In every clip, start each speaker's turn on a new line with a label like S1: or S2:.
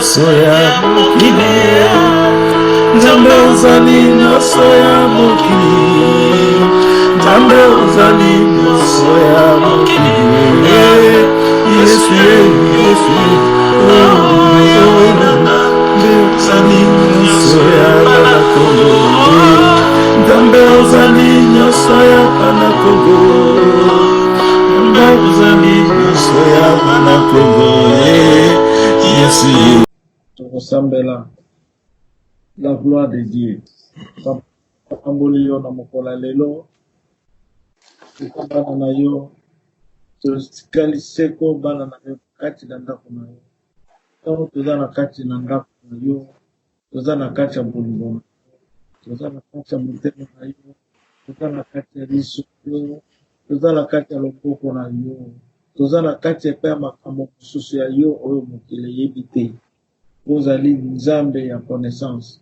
S1: Soya mokili Nzambe ozali nyonso ya mokili Nzambe ozali nyonso ya mokili Yesu Yesu Nzambe ozali nyonso ya bana Kongo Nzambe ozali nyonso ya bana Kongo Nzambe ozali nyonso ya bana Kongo Yesu Sambela, la gloire de Dieu. Ambolio na mokola lelo. Bana na yo. Kaliseko bana na yo kati na ndako na yo. Tango toza na kati na ndako na yo. Toza na kati ya bolingo. Toza na kati ya motema na yo. Toza na kati ya liso yo. Toza na kati ya loboko na yo. Toza na kati ya pa makambo mosusu ya yo oyo mokili yebi te. Ozali nzambe ya connaissance,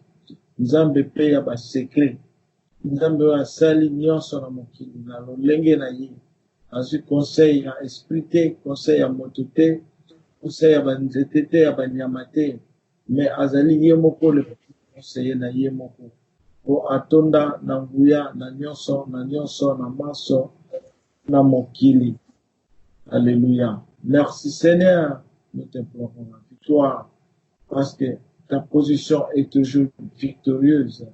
S1: nzambe pe ya ba secret, nzambe oyo asali nyonso na mokili na lolenge na ye. Azwi conseil ya esprit te, conseil ya moto te, conseil ya banzete te, ya banyama te, mais azali ye moko le conseiller na ye moko. Po atonda na nguya na nyonso, na maso, na mokili. Alléluia. Merci Seigneur, nous te implorons la victoire. Parce que ta position est toujours victorieuse.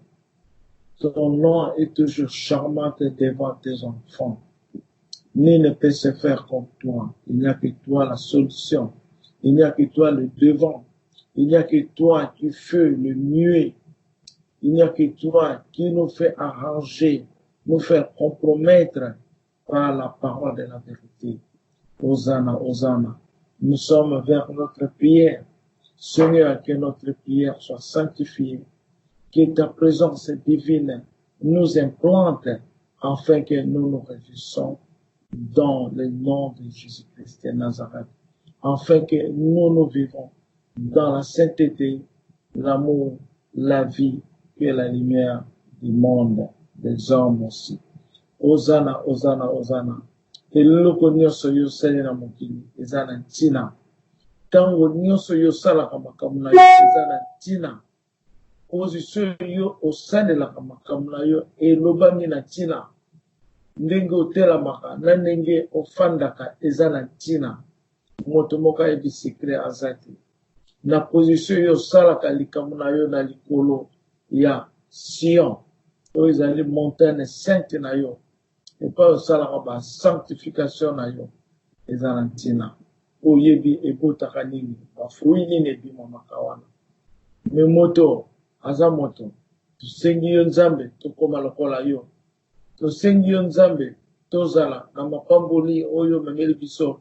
S1: Ton nom est toujours charmant devant tes enfants. Nul ne peut se faire comme toi. Il n'y a que toi la solution. Il n'y a que toi le devant. Il n'y a que toi qui fais le mieux. Il n'y a que toi qui nous fait arranger, nous fait compromettre par la parole de la vérité. Hosanna, Hosanna. Nous sommes vers notre prière. Seigneur, que notre prière soit sanctifiée, que ta présence divine nous implante, afin que nous nous réjouissons dans le nom de Jésus-Christ de Nazareth, afin que nous vivons dans la sainteté, l'amour, la vie et la lumière du monde, des hommes aussi. Hosanna, Hosanna, Hosanna. Et le connaissons yo Seigneur mokili, ezana ntina. Tango nyonso yo salaka makambo na yo eza na ntina. Position yo osalelaka makambo na yo elobami na ntina. Ndenge otelamaka na ndenge ofandaka eza na ntina. Moto moko ayebi secret aza te. Na position yo osalaka likambo na yo na likolo ya Sion oyo ezali montagne sainte na yo. Epa osalaka ba sanctification na yo eza na ntina. Oyebi ebotaka nini bafruit nini ebimamaka wana. Me moto aza moto tosengi yo nzambe tokoma lokola yo. Tosengi yo nzambe tozala na mapamboli oyo memeli biso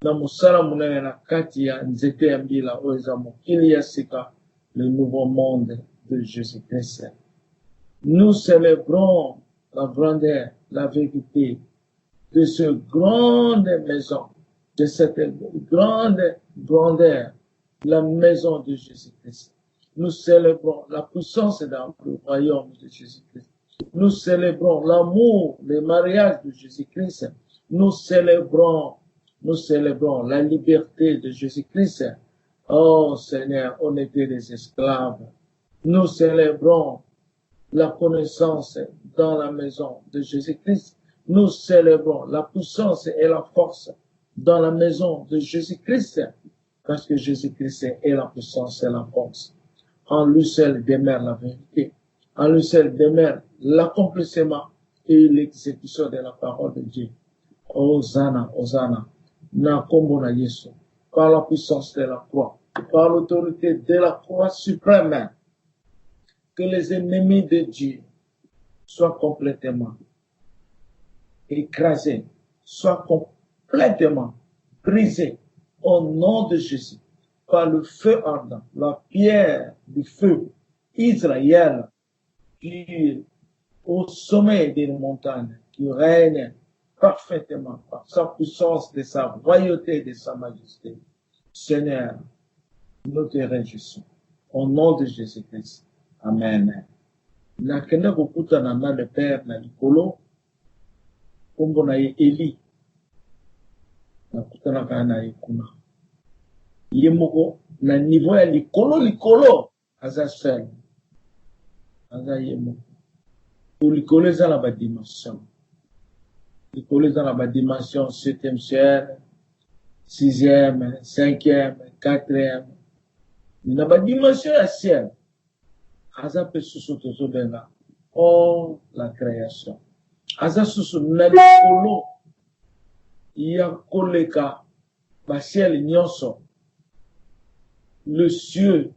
S1: na mosala monene na kati ya nzete ya mbila oyo eza mokili ya sika, le nouveau monde de Jésus-Christ. Nous célébrons la grandeur, la vérité de ce grande maison, de cette grande grandeur, la maison de Jésus-Christ. Nous célébrons la puissance dans le royaume de Jésus-Christ. Nous célébrons l'amour, le mariage de Jésus-Christ. Nous célébrons la liberté de Jésus-Christ. Oh Seigneur, on était des esclaves. Nous célébrons la connaissance dans la maison de Jésus-Christ. Nous célébrons la puissance et la force dans la maison de Jésus-Christ, parce que Jésus-Christ est la puissance et la force. En lui seul demeure la vérité. En lui seul demeure l'accomplissement et l'exécution de la parole de Dieu. Hosanna, Hosanna. Na kombo na Yesu. Par la puissance de la croix, par l'autorité de la croix suprême, que les ennemis de Dieu soient complètement écrasés, soient complètement brisés au nom de Jésus, par le feu ardent, la pierre du feu, Israël, qui est au sommet des montagnes, qui règne parfaitement par sa puissance, de sa royauté, de sa majesté. Seigneur, nous te réjouissons. Au nom de Jésus-Christ. Amen. Nakende kokutana na le Père na likolo, kombo na ye Eli. nakutanaka na ye kuna ye moko na niveau ya likolo aza seul aza ye moko to likolo eza na badimension likolo eza na badimension 7e ciel 6e 5e 4e na badimension ya ciel aza mpe susu tozobenga hors la création aza susu na likolo ya koleka basiele nyonso le cieux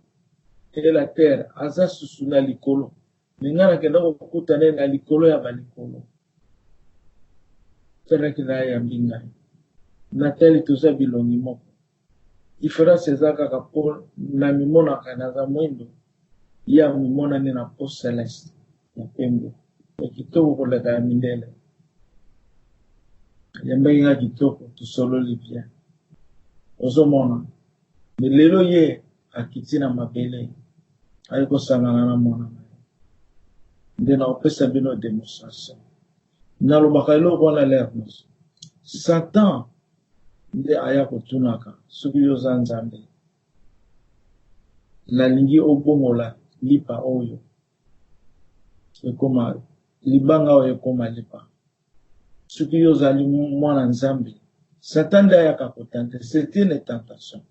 S1: et la terre aza susu na likolo ninga nakenda kokutana na likolo ya balikolo feraki na ye yambi ngai natali toza bilongi moko différence eza kaka mpo na mimonaka naza mwindo ya mimonani na po celeste ya pembe ya kitoko koleka ya mindele yambaki nga kitoko tosololi bien ozomona me lelo ye akiti na mabele ayi kosangana na mwana na ye nde na kopesa bino démonstration nalobaka eloko wana lere nyonso satan nde aya kotunaka soki yo oza nzambe nalingi obongola lipa oyo ekoma libanga oyo ekoma lipa soki yo ozali mwana nzambe satan nde ayaka kotante c'est une tentation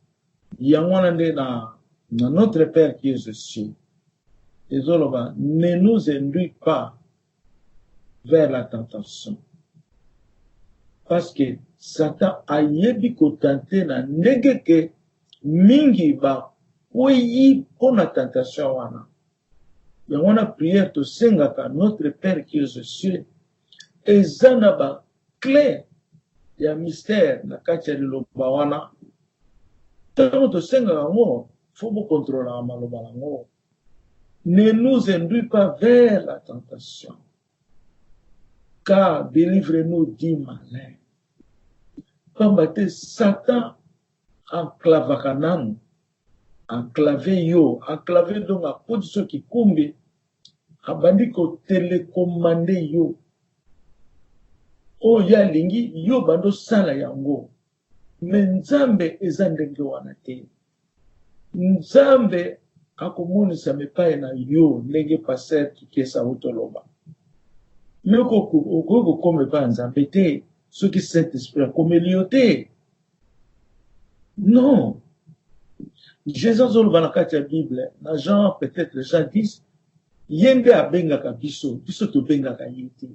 S1: yango wana nde na notre père qui est aux cieux ezoloba ne nous induis pas vers la tentation parce que Satan ayebi kotante na ndenge ke mingi bakweyi mpo na tentation wana yango wana prière tosengaka notre père qui est aux cieux eza na baclé ya mystère na kati ya liloba wana ntango tosengaka yango fo bokontrolaka maloba yango ne nous induis pas vers la tentation car délivre-nous du malin pamba te Satan enclavaka nanu enclave yo enclave donc akoti soki kumbi abandi kotelekomande yo oyo alingi yo bando sala yango me nzambe eza ndenge wana te nzambe akomonisa mepai na yo ndenge paster kikesa utoloba me okoki kokoma epai ya nzambe te soki saint esprit akomeli yo te non jésus azoloba na kati ya bible na jean peut-être jean 10 ye nde abengaka biso tobengaka ye te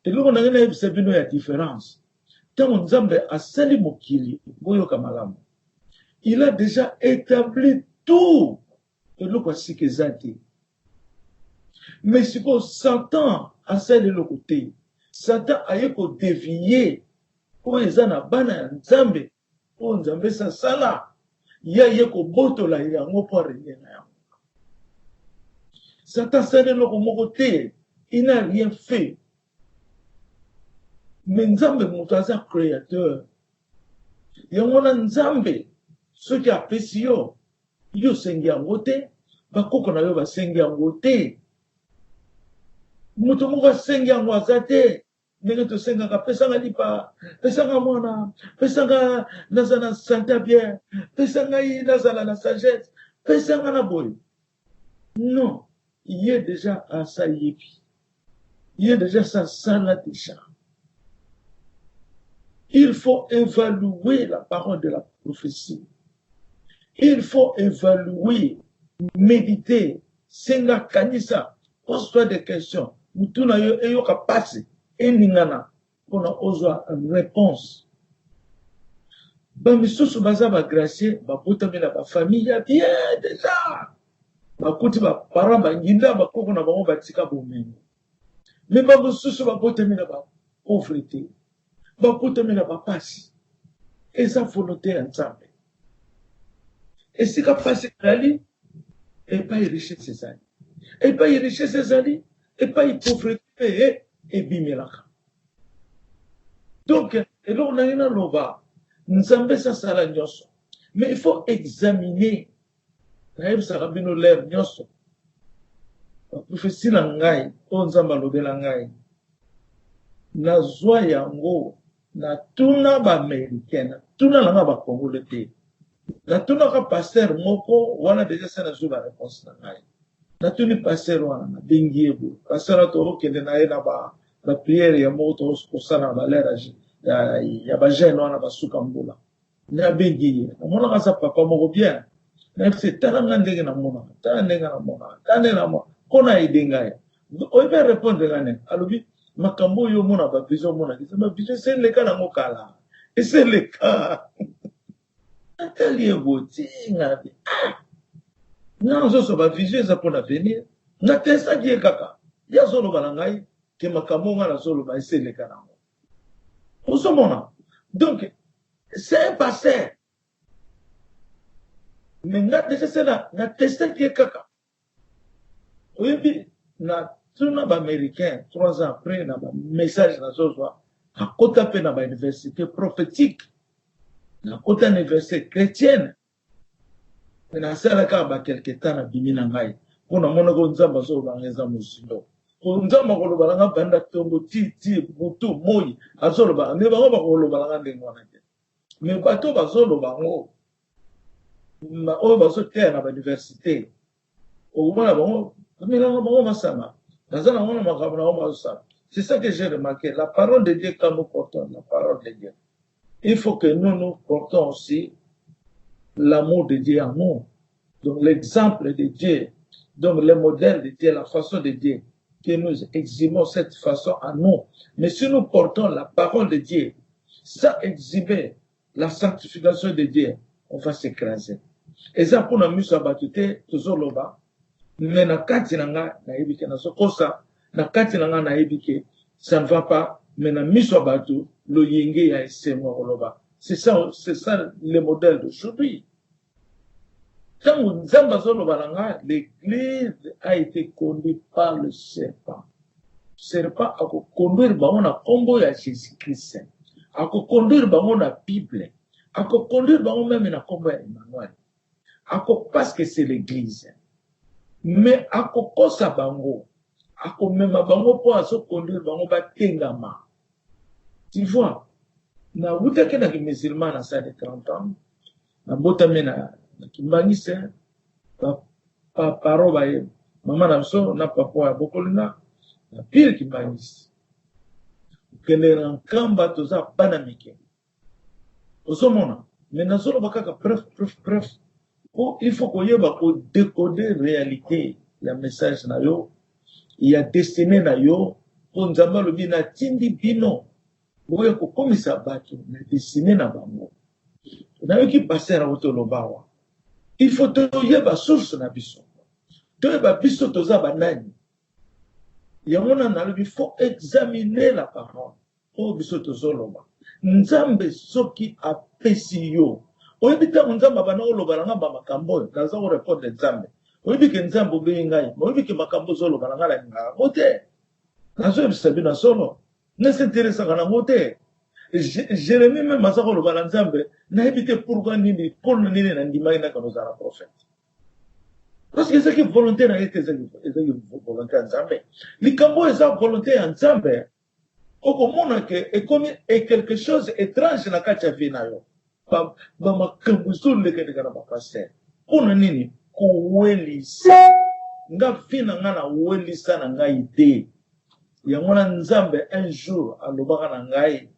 S1: eloko na ngai nayebisa bino ya différence ntango nzambe asali mokili boyoka malamu il a déjà établi tout eloko asika eza te mais sikoyo satan asali eloko te satan aye kodevie oyo eza na bana ya nzambe oyo nzambe esasala ye aye kobotola yango mpo arenie na yango satan asali eloko moko te il n'a rien fait mais nzambe moto aza créateur yango wana nzambe soki apesi yo yo osengi yango te bakoko na yo basengi yango te moto moko asengi yango aza te ndenge tosengaka pesanga lipa pesanga mwana pesanga nazala na sante bien pesanga ye nazala na sagesse pesanga na boye non ye déjà asayebi ye déjà sasala déjà. Il faut évaluer la parole de la prophétie. Il faut évaluer, méditer, senga kanisa, pose-toi des questions. Mutuna yo eyo kapasi eningana pona ozwa réponse. Ba misusu baza ba gracier ba botami na ba famille ya bien déjà. Ba kuti ba parents ba nginda ba koko na bango batika bomengo. Mais ba misusu ba botami na ba pauvreté. Bakutami na bapasi eza volonté ya nzambe esika pasi ezali epai richesse ezali epai richesse ezali epai pauvreté ebimelaka donc eloko na ngai naloba nzambe esasala nyonso mais il faut examiner nayebisaka bino lere nyonso baprofesi na ngai oyo nzambe alobela ngai nazwa yango na tuna ba américaine tuna langa ba congolais te na tuna ka pasteur moko wana déjà ça na zuba réponse na ngai na tuni pasteur wana na bengi ebo pasteur to okende na ye na ba prière ya moko to kosala ba lera ya ba jeune wana basuka mbula na bengi ye mona ka sa papa moko bien na c'est tala ndenge na mona tala ndenge na mona tala na mona kona idenga ya o ibe répondre ngane alobi makambo yo mona ba vision mona ki ba vision c'est le cas na ngokala et c'est le cas atali ebotinga na zo ba vision za pona venir na testa ki kaka ya zolo balangai ke makambo ngala zolo ba c'est le cas na ngo osomona donc c'est un pasteur mais nga déjà c'est là na testa ki kaka oui na tuna ba américain 3 ans après na ba message na zozo a kota pe na ba université prophétique na kota université chrétienne na sala ka ba quelque temps na bimi na ngai pona mona ko nzamba zo ba ngeza musindo ko nzamba ko lo balanga banda tongo ti butu moyi azolo ba ne ba ko lo balanga ndengwana te me bato bazolo bango ma o bazo te na ba université o mona bango milanga bango masama nazana mona makabana o masama. C'est ça que j'ai remarqué. La parole de Dieu, quand nous portons la parole de Dieu, il faut que nous portons aussi l'amour de Dieu en nous. Donc l'exemple de Dieu, donc le modèle de Dieu, la façon de Dieu, que nous exhibons cette façon en nous. Mais si nous portons la parole de Dieu, sans exhiber la sanctification de Dieu, on va s'écraser. Et ça, pour nous, ça va tout toujours là-bas. Mais na kati nanga na ebike na sokosa na kati nanga na ebike ça ne va pas mais na miso batu lo yenge ya esemo koloba c'est ça le modèle d'aujourd'hui. Quand nzamba zolo balanga l'église a été conduite par le serpent a conduire bango na kombo ya Jésus-Christ a conduire bango na Bible a conduire bango même na kombo ya Emmanuel parce que c'est l'église. Mais akokosa bango akomema bango po aso conduire bango batengama. Tu vois na wutake na musulman na sa de 30 ans na botame na kimbangise pa paroba ye mama na so na papa ya bokolinga na pire kimbangise kende na kamba toza bana mike osomona mais na solo bakaka bref. Il faut qu'on y ait décoder réalité, le message na yo, il y a destiné na yo, pour nous avoir le bien tindi bino, pour y comme ça bâti, mais destiné na bango. Na yo qui passe à l'auto lobawa. Il faut te y ait source na biso. Te y ait biso toza banani. Il faut examiner la parole. Pour biso tozo loba. Nzambe soki apesi yo. Oibita nzamba bana olobalanga ba makambo naza ko répondre nzambe oibike nzambe obingai oibike makambo zolo balanga la nga mote nazo bisabi na solo ne s'intéresse kana mote Jérémie même maza ko lobala nzambe na ebite pourquoi nini pour nini na ndima ina kana za prophète parce que c'est que volonté na été c'est volonté nzambe likambo eza volonté ya nzambe okomona ke est quelque chose étrange na kacha vina yo ba makambo zole ke kana ba pasteur kuna nini kuwelisa nga fina ngana welisa na ngai te ya mwana nzambe un jour alobaka na ngai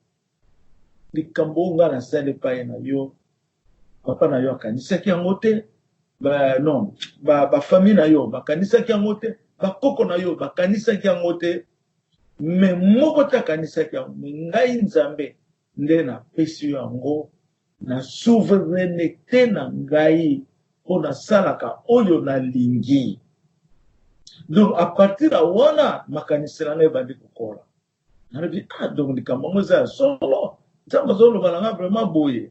S1: likambo ngana sale pa na yo papa na yo akanisaki yango te non ba famille na yo bakanisaki yango te bakoko na yo bakanisaki yango te mais moko ta kanisaki yango ngai nzambe nde na pesi yango na souveraineté na ngai po na salaka oyo na lingi. Donc à partir de wana makanisi na ngai bandi kokola nalobi donc likambo za solo nzambe zolo balanga vraiment boye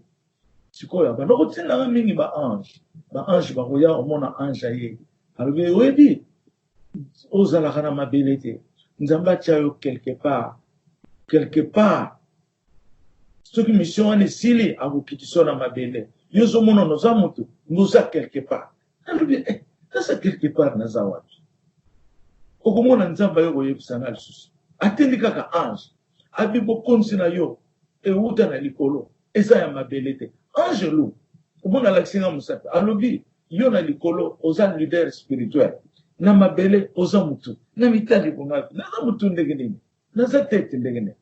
S1: sikoya bandoko tinanga mingi ba ange bakoya omona ange ye alobi oyebi ozalaka na mabele te nzambe atia yo quelque part soki mission wana esili akokitisa na mabele yo ozomona noza moto noza quelque part alobi naza quelque part naza wapi okomona nzambe yo koyebisa nga lisusu atendi kaka ange abi bokonzi na yo euta na likolo eza ya mabele te. Angelo omona laksinga musape alobi yo na likolo oza leader spirituel na mabele oza mutu na mitali bonga naza mutu ndenge nini naza tete ndenge nini.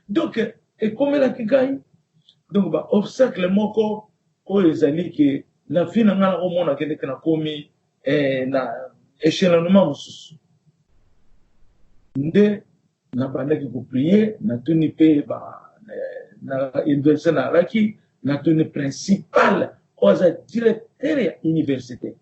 S1: Donc ekomelaki ngai donc ba obstacle moko oyo ezali ke na vie na nga omona kendeke na komi na échelonnement mosusu nde na bandaki koprie natuni mpe na université na alaki natuni principal oyo aza directeur ya université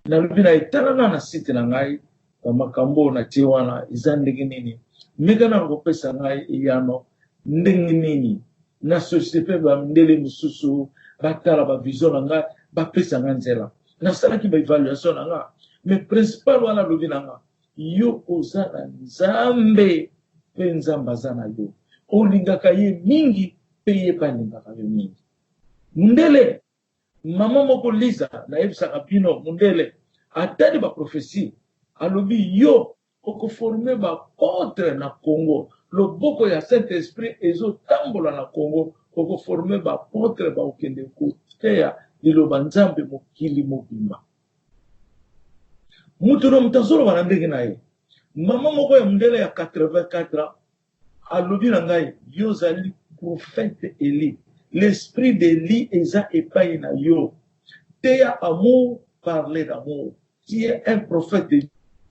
S1: nalobi na etalanga na site na ngai bamakambo na tie wana eza ndenge nini meka na kopesa ngai eyano ndenge nini na société mpe bamindele mosusu batala bavision na ngai bapesa ngai nzela nasalaki baévaluation na nga mais principal wana alobi na nga yo oza na nzambe mpe nzambe aza na yo olingaka ye mingi mpe ye mpe alingaka yo mingi. Mundele mama moko Liza nayebisaka bino mundele atali baprofesie alobi yo okoforme bapotre na Congo loboko ya Saint-Esprit ezotambola na Congo okoforme bapotre baokende koteya liloba nzambe mokili mobimba. Mutu no mutazoloba na ndenge na ye mama moko ya mundele ya 84 ans alobi na ngai yo zali prophète Élie. L'esprit d'Élie eza epai na yo. Teya amour, parler d'amour. Tu es un prophète de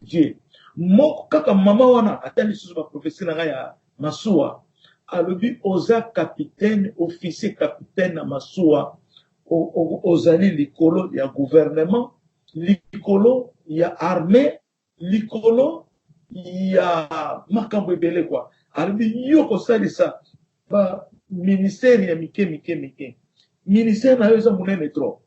S1: Dieu. Moko kaka mama wana atali susu ba prophétie na ngai ya Masuwa alobi oza capitaine officier capitaine na Masuwa ozali likolo ya gouvernement likolo ya armée likolo ya makambo ebele kwa alobi yo kosalisa ba ministère ya mike ministère na yo eza monene trop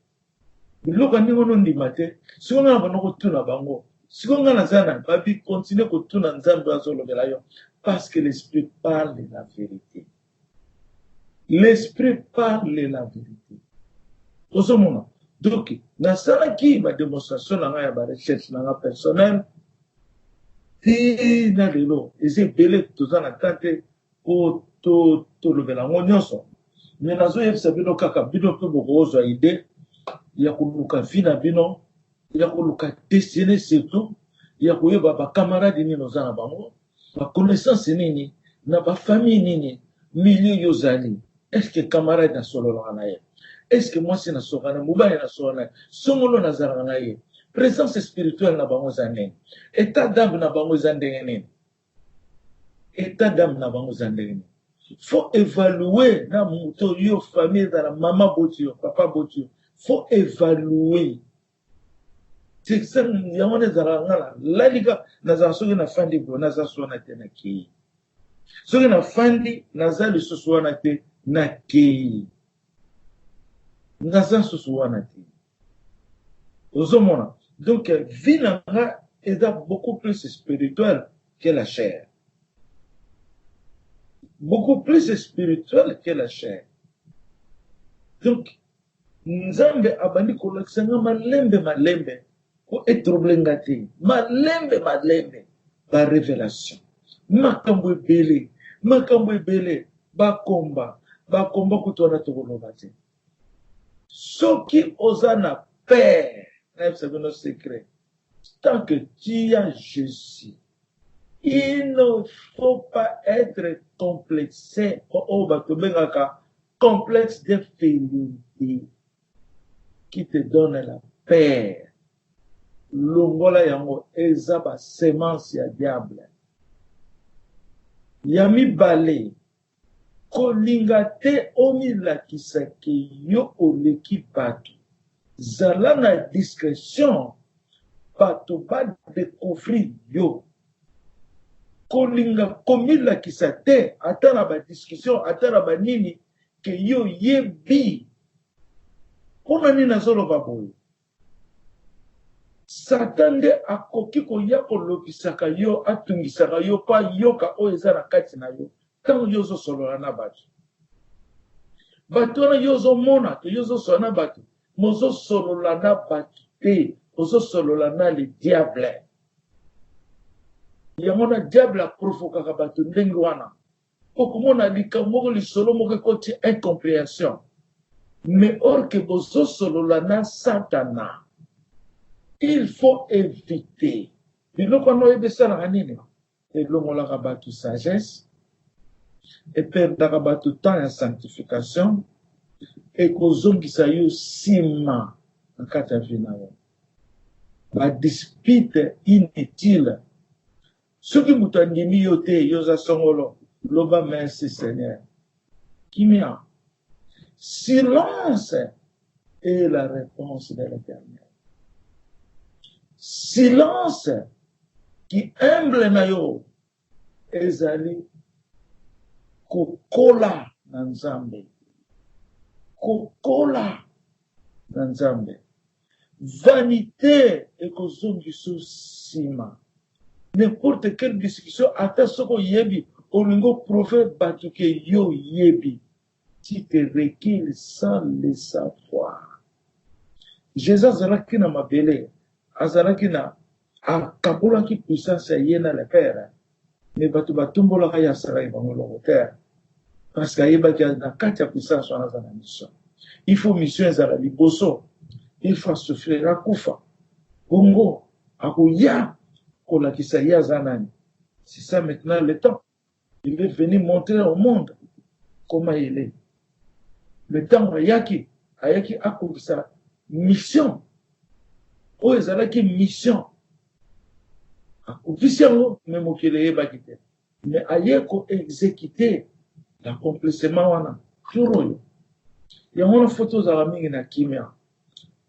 S1: biloko ndenge ono ndima te siko nga na bana kotuna bango siko nga naza na babi continue kotuna nzambe azolobela yo parce que l'esprit parle la vérité. L'esprit parle la vérité. Ozomona donc nasalaki ba démonstration na nga ya ba recherche na nga personnel ti na lelo eza ebele toza na tante po tolobela ngo nyonso me nazoyebisa bino kaka bino mpe bokozwa ide ya koluka vi na bino ya koluka destine surtout ya koyeba bakamarade nini oza na bango baconnaissance nini na bafamille nini milieu yozali estce camarade nasololaka na ye estce mwasi nasolaka na mobali nasolaka na ye songolo nazalaka na ye présence spirituelle na bango eza ndenge état d'âme na bango eza ndenge nini état d'âme na bango eza ndenge nini. Faut évaluer na moto yo famille ezala mama boti yo papa boti yo faut évaluer c'est ça yango ezala ngala lalika nazala soki na fandi bo naza so na te na kei soki na fandi naza lisusu wana te na kei naza susu wana te ozomona donc vie na nga eza beaucoup plus spirituelle que la chair. Beaucoup plus spirituel que la chair. Donc, Nzambe abandi kolakisa nga malembe ko etroblenga te malembe ba révélation makambo ebele bakomba kutwana tokoloba te soki oza na père nayebisa bino secret tant que tu as Jésus. Il ne faut pas être complexé au complexe d'infériorité qui te donne la paix. Longola yango eza ba semence ya diable. Yami bale kolinga te omilakisa ke yo oleki bato. Zala na discrétion bato ba découvrir yo. Kolinga komila kisate atara ba discussion atara ba nini ke yo yebi pona nini nazoloba boye satande akoki koya kolobisaka yo atungisaka yo pa yoka oyo eza na kati na yo ntango yo ozosolola na bato wana yo ozomona ke yo ozosolola na bato mozosolola na bato te ozosolola na le diable. Yango na diable a provoqué bato ndenge wana okomona likambo lisolo moko koti incompréhension. Mais or que bozo solola na Satana, il faut éviter. Biloko no ebesala nini? Elongolaka bato sagesse, eperdaka bato temps ya sanctification, ekozongisa yo sima na kati ya vie na yo. Ba dispute inutile. Soki moto andimi yo te yoza songolo, loba merci Seigneur. Kimia. Silence est la réponse de l'Éternel. Silence qui humble na yo ezali kokola na Nzambe. Kokola na Nzambe. Vanité ekozongiso sima. N'importe quelle discussion ata soko yebi olingo prophète batuke yo yebi. Tu te recules sans le savoir. Jésus azalaki na mabele, azalaki na akabolaki puissance ya ye na le Père, mais bato batumbolaka ya salaki bango loko te, parce que ayebaki na kati ya puissance wana aza na mission. Il faut mission ezala liboso, il faut souffrir akufa, bongo akoya kolakisa ye aza nani. C'est ça maintenant le temps. Il est venu montrer au monde comment il est. Le temps ayaki akobisa mission. O ezalaki mission. Akobisi yango me mokili eyebaki te. Mais ayeko exécuter l'accomplissement wana. Turo yo. Yango na photo ozala mingi na kimia.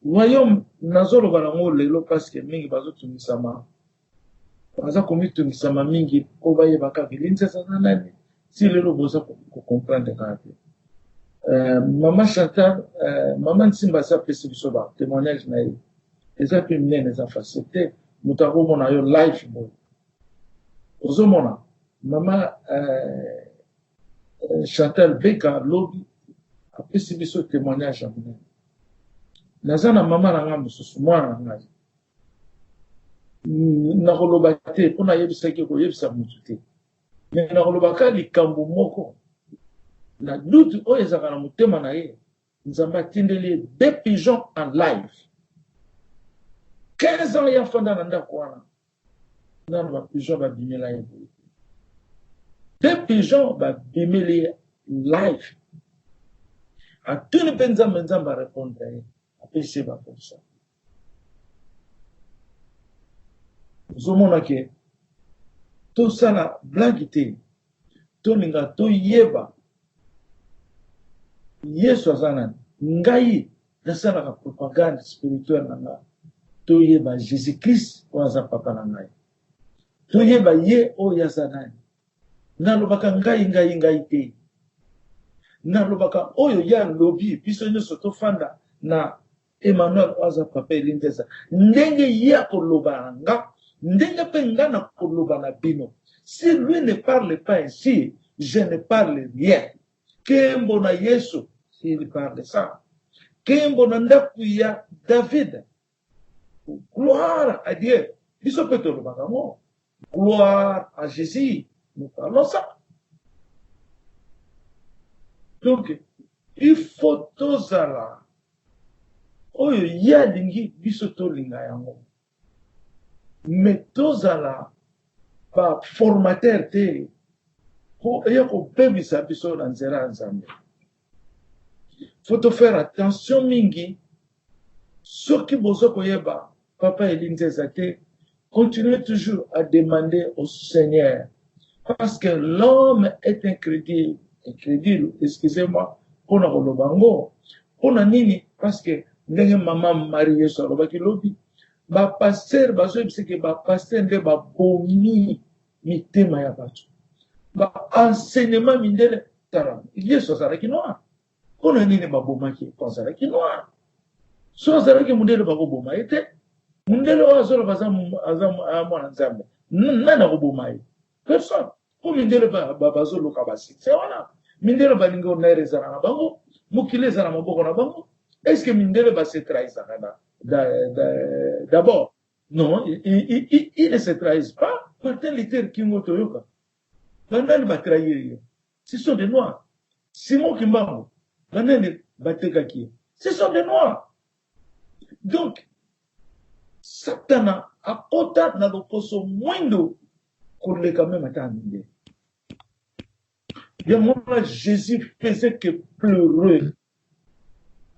S1: Royaume nazoloba nango lelo parce que mingi bazotungisama. Baza komitungisama mingi po bayebaka bilinzesa na nani. Si lelo boza ko comprendre kaka. Maman Chantal, maman Nsimba sa pesi biso ba témoignage na ye. Eza pe minene eza facilité, mutako mona yo live boy. Ozo mona maman Chantal Beka lobi a pesi biso témoignage na minene. Naza na maman na nga mususu mwana na nga. Na koloba te pona yebisa ki ko yebisa mutu te. Mais na koloba ka likambo moko. Na doute oyo ezaka na motema na ye Nzambe atindeli 2 pigeons en live 15 ans ya fanda na ndako wana nano ba pigeons babimela ye 2 pigeons babimeli ye live atuni mpe Nzambe arépondre ye apesi ba comme ça. Ozomona ke tosala blague te tolinga toyeba Yesu azana ngai nasalaka propagande spirituelle na nga toyeba Jésus-Christ oaza papa na ngai toyeba ye oyo aza nani nalobaka ngai te nalobaka oyo ya lobi biso nyonso tofanda na Emmanuel oaza papa elindeza ndenge ye akoloba na nga ndenge mpe nga na koloba na bino. Si lui ne parle pas ainsi, je ne parle rien. Kembo na Yesu, s'il parle de ça. Kembo na ndaku ya David. Gloire à Dieu. Biso peto le bagamo. Gloire à Jésus. Nous parlons ça. Donc, il faut tozala. Oyo ya lingi biso to linga yango. Mais tozala ba formateur te. Pour ayako bebisa biso na nzela nzambe. Faut faire attention mingi. Soki bozo koyeba papa elinzeza te, continuez toujours à demander au Seigneur. Parce que l'homme est incrédule, excusez-moi, pour na kolobango. Pour na nini, parce que ndenge maman mariée so lobaki lobi, ba pasteur bazo biseke ba pasteur nde ba bomi mitema ya bato. Ba enseignement mindele tara. Yesu azalaki noir. Pour na nini ba bomaki azalaki noir. So azalaki mundele ba boma ete. Mundele oazolo mwana nzambe. Nana koboma ye. Personne. Pour mindele bazolo kabasi. C'est voilà. Mindele balingo na rezana na bango. Mukile zana maboko na bango. Est-ce que mindele va se trahir d'abord? Non, il ne se trahissent pas. Martin Luther King Otoyoka. Bandani va trahir. Ce sont des Noirs. Simon Kimbango, ce sont des Noirs. Donc, Satana a kota na lokoso mwendo koleka même atandé. Bien moi Jésus faisait que pleurer.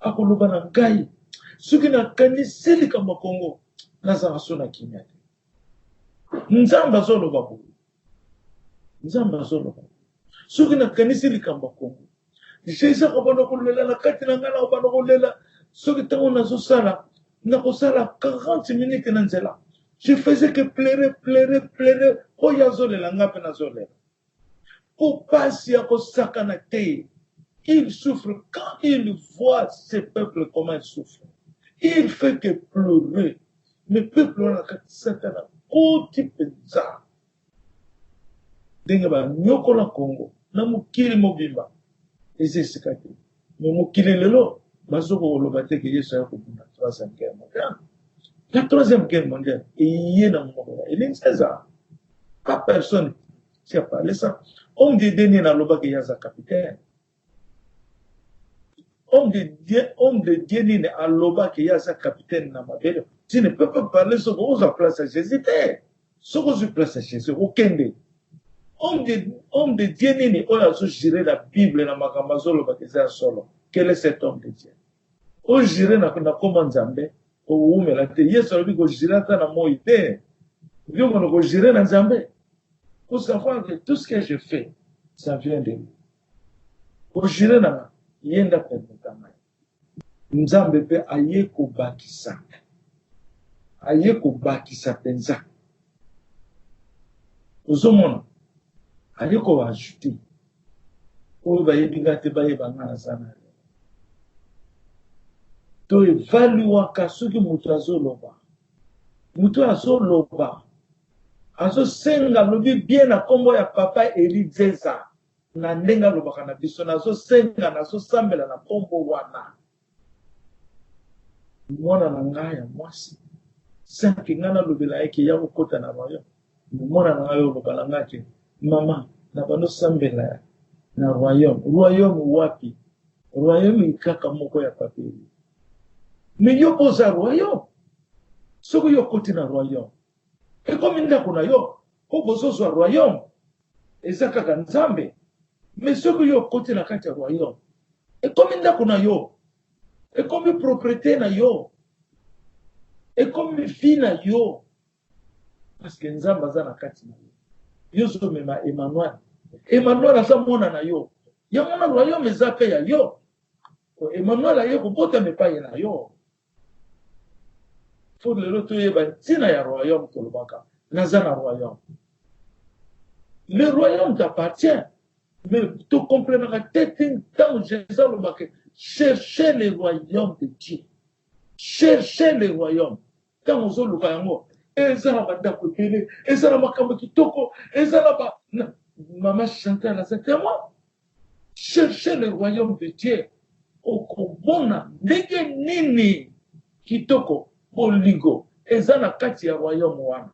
S1: Akoloba na ngai. Soki na kaniseli kama Kongo nazala sona kimia. Nzamba zoloba ko. Nzamba zoloba. Soki na kaniseli kama Kongo. Jésus akabana kolela na kati na ngala obana kolela soki tango nazosala nakosala 40 minutes na nzela. Je faisais que pleurer. Oh yazolela ngape nazolela. Pour passer à kosakana te. Il souffre quand il voit ses peuples comment ils souffrent. Il fait que pleurer. Mais peuple on a Satana koti penza. Denga nyoko la Congo na mukili mobimba. Ese sikati. Mais mukili lelo bazoko lobate ke Yesu ya kubunda 3e guerre mondiale. La 3e guerre mondiale et na moko. Il est César. Pas personne qui a parlé ça. On dit Denis na loba ke yaza capitaine. Homme de Dieu n'est à l'oba qui a sa capitaine dans ma belle. Tu ne peux pas parler sur vos place à Jésus. Sur vos place à Jésus. Aucun des. Homme de Dieu n'est pas à gérer la Bible dans ma camazolo baptisé solo. Quel est cet homme de Dieu? Au gérer na comment Zambé. Au oume la te. Yes, on dit que gérer dans la moïté. Dieu m'a dit que gérer dans Zambé. Pour savoir que tout ce que je fais, ça vient de lui. Au gérer dans yenda permetama nzambe pe aye ko bakisa penza uzomona aye ko ajouter o ba yebinga te ba yebanga na sana to evaluer ka soki mutu azoloba azo senga lobi bien na kombo ya papa Elizeza na ndenga lobaka na biso nazo senga nazo sambela na kombo wana mwana na ngai ya mwasi sanki ngana lobela yake ya kokota na royo mwana na ngai lobala ngake mama na bano sambela na royaume wapi royaume ikaka moko ya papeli mais yo poza royaume soko yo koti na royaume e komi ndako na yo ko bozozo royaume ezaka ka nzambe. Mais ce que yo côté na kati ya royaume et comme ndako na yo et comme propriété na yo et comme fille na yo parce que nzamba za na kati na yo zo mema Emmanuel asa mona na yo ya mona royaume ezape ya yo Emmanuel aye kobota mepa na yo faut le retourner ba tina ya royaume kolobaka naza na royaume. Le royaume t'appartient. Mais tu comprends la tête tant Jésus le marqué. Cherchez le royaume de Dieu. Cherchez le royaume. Quand on le voit, ezala badako tele, ezala makambo kitoko, ezala ba maman chantait la c'était moi. Cherchez le royaume de Dieu. Okobona ndenge nini kitoko bolingo ezala kati ya royaume wana.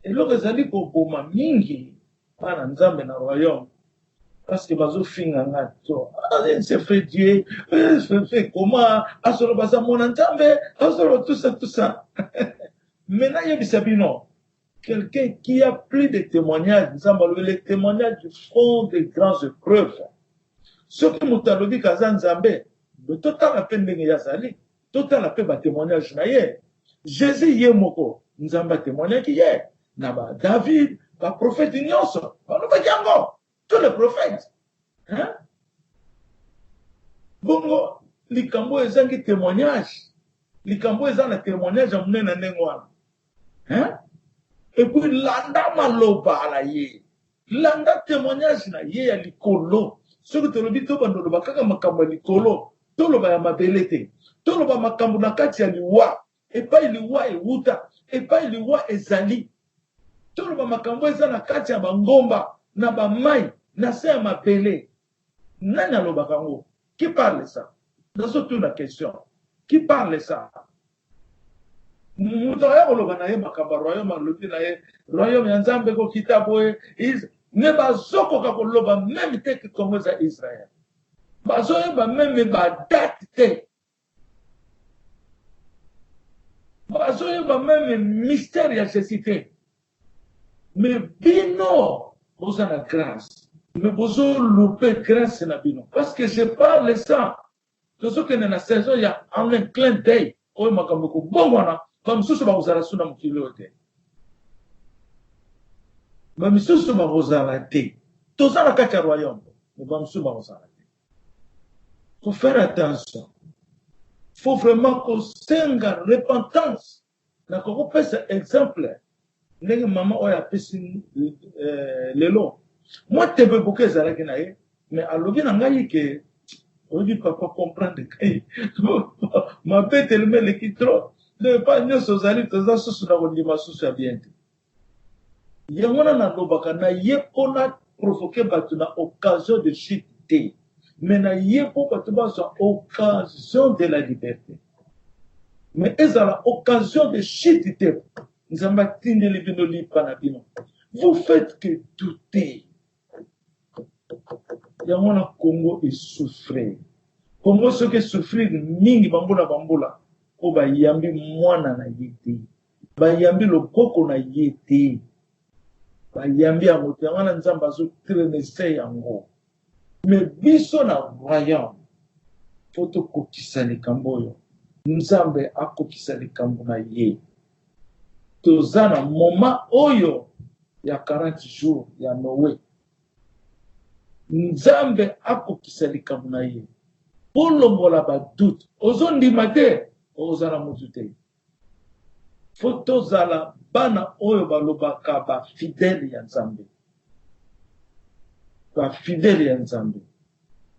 S1: Eloko ezali koboma mingi pana nzambe na royaume parce que bazo finga ngato c'est fait Dieu fait comment asolo baza mona nzambe asolo tout ça maintenant il y a bisabino quelqu'un qui a plus de témoignages nzamba le témoignage du fond des grandes épreuves ce que mutalobi kaza nzambe le total la peine ndenge yazali total la peine ba témoignage na ye Jésus yemoko nzamba témoignage qui est na ba David ba prophète nyonso baloba jango tous les prophètes hein bongo likambo ezangi témoignage likambo ezana témoignage amune na ndengo wana hein et puis landa maloba la ye landa témoignage na ye ya likolo soki tolobi to bandolo bakaka makambo ya likolo toloba ya mabelete toloba makambo na kati ya liwa epai liwa ewuta epai liwa ezali toloba makambo eza na kati ya bangomba na bamai na se ya mabele nani alobaka ngo qui parle ça nazo tuna question qui parle ça mutu aya koloba na ye makambo royaume alobi na ye royaume ya nzambe kokita boye ne bazokoka koloba même te ke Congo za Israël. Bazoyeba même ba date te. Bazoyeba même mystère ya Jésus te. Mais bino boza na grâce. Mais bozo louper grâce na bino. Parce que je parle ça. Tozo que na saison ya en un clin d'œil. Oyo makambo ko bongwana comme sous ba kozala suna mokilo te. Ba misusu ba kozala te. Toza na kati ya royaume. Mais ba misusu ba kozala te. Faut faire attention. Faut vraiment qu'on senga repentance. Na ko pesa exemple. Ndenge maman oyo apesi lelo. Moi tebe boke ezalaki na ye. Mais alobi na ngai ke obi papa comprendre que ma bête elle met les trop. Ne pas nyonso zali toza susu na kondima susu ya bien te. Yango na lobaka na ye pona provoquer batu na occasion de chute te. Mais na ye po batu bazwa occasion de la liberté. Mais ezala occasion de chute te. Nzamba tindeli bino lipa na bino. Vous faites que douter. Yango na Congo est souffrir. Congo ce que souffrir mingi bambola bambola. Po ba yambi mwana na yete. Ba yambi loboko na yete. Ba yambi ya moto yango na nzamba zo traîner yango. Mais biso na royaume. Foto kokisa likambo yo. Nzambe akokisa likambo na ye. Toza na moment oyo ya 40 jours ya Noé. Nzambe akokisa likambo na ye. Polongola ba doute. Ozondima te, ozala mutu te. Foto zala bana oyo balobaka ba fidèle ya Nzambe. Ba fidèle ya Nzambe.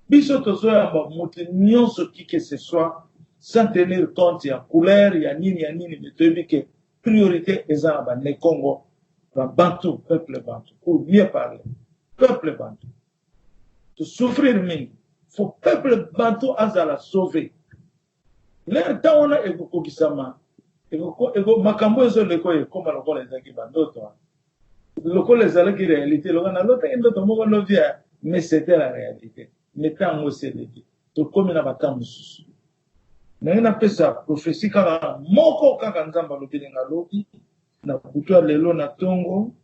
S1: Biso tozoya ba mutu nyonso ki que ce soit sans tenir compte ya couleur ya nini mais toyebi ke priorité ezala ba ne Congo, ba Bantu, peuple Bantu, pour mieux parler. Peuple Bantu. De souffrir mingi. Faut peuple Bantu azala sauver. L'un temps on a ego kisama. Ego makambo ezo leko e koma lokola ezaki bandoto. Lokola ezalaki réalité. Lokana lota endoto moko lovia, mais c'était la réalité. Mais tant c'est l'été. To komi na batamu susu. Na pesa prophétie kaka moko kaka nzamba lobilinga lobi na kutwa lelo na tongo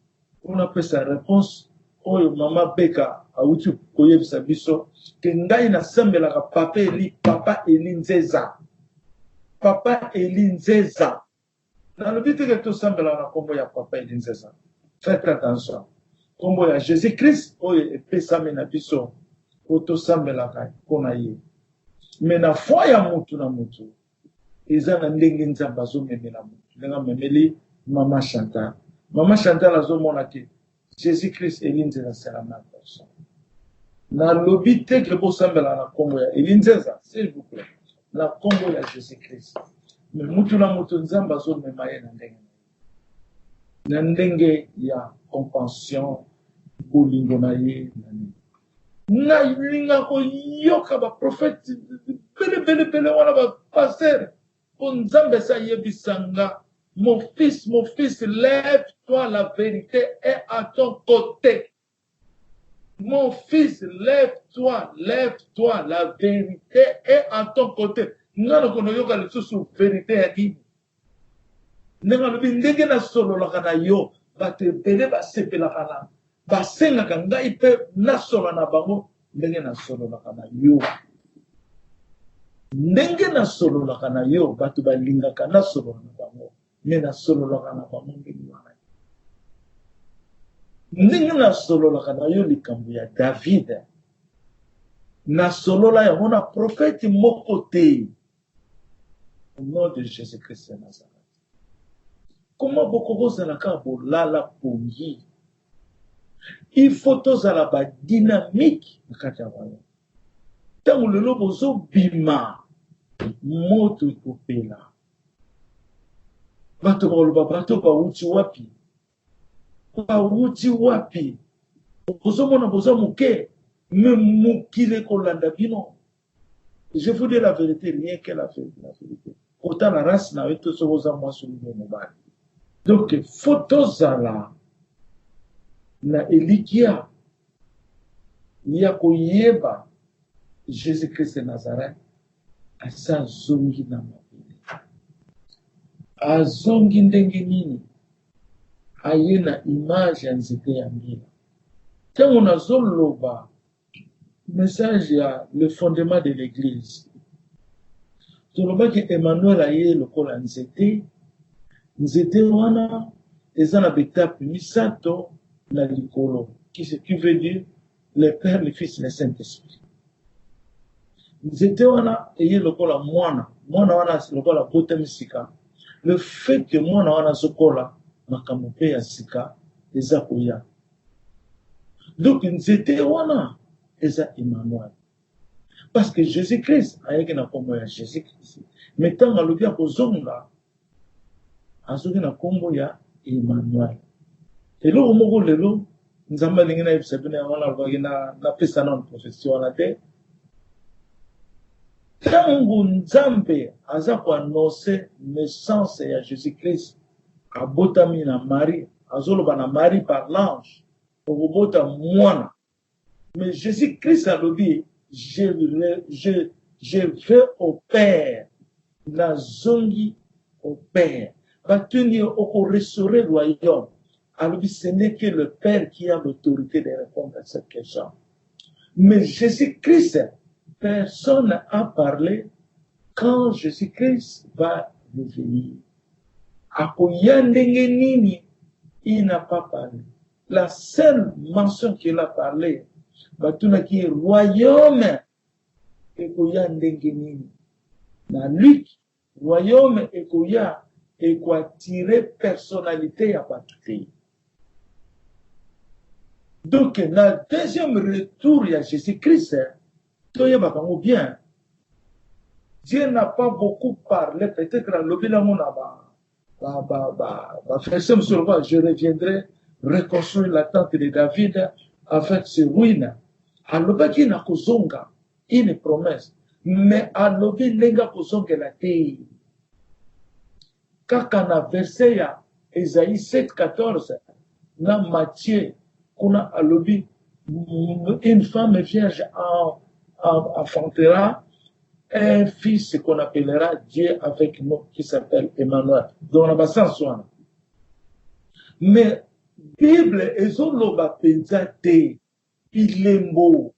S1: on a pesa réponse oyo mama beka auti koyebisa biso ke ngai na sembelaka papa eli nzeza na lobi te ke to sembelaka na kombo ya papa eli nzeza. Faites attention, kombo ya Jésus Christ oyo epesami na biso po to sembelaka mpona ye. Mais na foi ya mutu na mutu eza na ndenge nzamba azomemela mutu ndenge memeli mama Chantal azomona ke Jésus Christ elinzeza c'est la même personne. Na lobi te ke bosambela na kombo ya elinzeza, s'il vous plaît, na kombo ya Jésus Christ. Mais mutu na mutu nzamba azomema ye na ndenge ya compassion bolingo na ye na linga ko yoka ba prophète bele wana ba pasteur pour nzambe sa yebisanga. Mon fils, lève-toi, la vérité est à ton côté. Mon fils, lève-toi, la vérité est à ton côté. Nana kono yoka le sous vérité ya dini. Nanga lobi ndenge na solo la kana yo, ba te bele ba sepela kana. Ba senga kanga ipe na solo na bango, ndenge na solo la kana yo. Ndenge na solo la kana yo, ba tu ba linga kana solo na bango. Nena solo la kana bango ndenge wana. Ndenge na solo la kana yo likambo ya David. Na solo la ya mona prophète moko te. Au nom de Jésus-Christ de Nazareth. Comment beaucoup de gens bolala pongi? Il faut tous à la dynamique de Katawayo. Tant que le lobo bima, moto kopela. Bato bato ba uchi wapi. Ba uchi wapi. Bozo mona bozo muke, me mukile kolanda bino. Je vous dis la vérité, rien que la vérité. Autant la race n'a été ce que moi sur le mobile. Donc, photos à la Elikia, ya koyeba Jésus Christ de Nazareth asa zongi na mabele azongi ndenge nini aye na image ya nzete ya mbila ntango nazoloba message ya le fondement de l'église tolobaki Emmanuel aye lokola nzete nzete wana eza na betape misato na likolo qui veut dire le Père, le Fils, le Saint-Esprit. Nzete wana eye lokola mwana wana lokola bote misika le fait que mwana wana zokola makambo pe ya sika eza koya donc nzete wana eza Emmanuel parce que Jésus-Christ ayaki na kombo ya Jésus-Christ mais ntango alobi ya kozonga azoki na kombo ya Emmanuel eloko moko lelo nzambe alingi nayebisa bino yango nalobaki napesa nano profesi wana te ntango nzambe aza koannonce naissance ya Jésus-Christ abotami na Marie azoloba na Marie par l'ange okobota mwana mais Jésus-Christ alobi je vais au Père nazongi au Père batuni okorestaurer le royaume alors ce n'est que le Père qui a l'autorité de répondre à cette question mais Jésus-Christ personne n'a parlé quand Jésus-Christ va revenir. Il n'a pas parlé. La seule mention qu'il a parlé, qui est royaume, et na Luc, royaume et quoi tirer personnalité à partir. Donc, dans le deuxième retour, il y a Jésus-Christ. Bien. Dieu n'a pas beaucoup parlé, peut-être à je reviendrai reconstruire la tente de David avec ses ruines. Alors, il n'a kozonga, une promesse, mais alors, il n'a kozonga la terre. Quand on a versé à Esaïe 7,14, dans Matthieu, qu'on a alobi, une femme vierge enfantera un fils qu'on appellera Dieu avec nous, qui s'appelle Emmanuel. Donc, on va s'en soigner. Mais, Bible, ezoloba penzate, ilembo,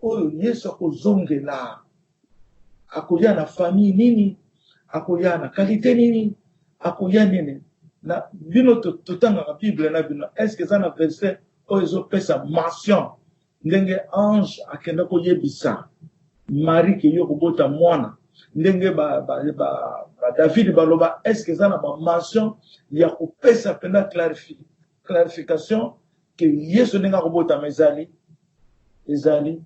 S1: oyo yeso kozongela, akoya na famille nini, akoya na qualité nini, akoya nini. Na bino totanga na Bible na bino, est-ce que ça na verset oyo ezopesa mention ndenge ange akenda koyebisa Marie ke yo kobota mwana ndenge David baloba est-ce que ça na ba mention ya kopesa pena clarification que Yesu ndenge kobota mezali ezali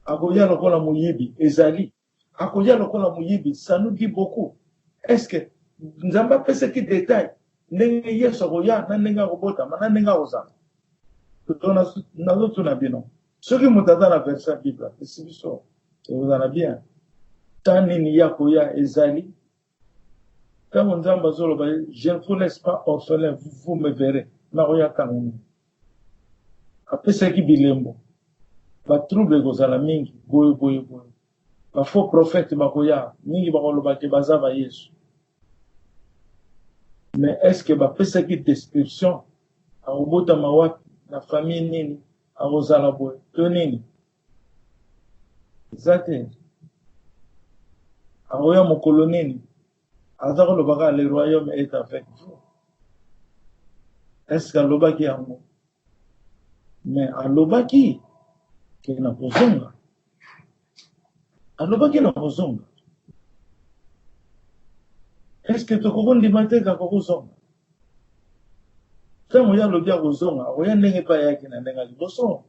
S1: akoya lokola muyibi ezali akoya lokola muyibi ça nous dit beaucoup est-ce que nzamba pesa ki détail ndenge Yesu akoya na ndenge kobota mana ndenge ozala na bino ceux qui m'ont dans la version Bible c'est biso et vous en avez bien tani ni yakoya ezali quand on zamba zolo je ne vous laisse pas orphelin vous me verrez na oya kanuni apesa ki bilembo ba trouble gozala mingi boye ba faux prophète bakoya mingi bakoloba ke bazaba Yesu mais est-ce que ba pesa ki description a obota mawapi na famille nini avozala boye to nini zate aoya mokolo nini azako lobaka le royaume est avec vous est-ce que alobaki yango mais alobaki ke na kozonga alobaki na kozonga est-ce que tokokondima te kaka kozonga ntango ya alobi ya kozonga oya ndenge epai yaki na ndenge liboso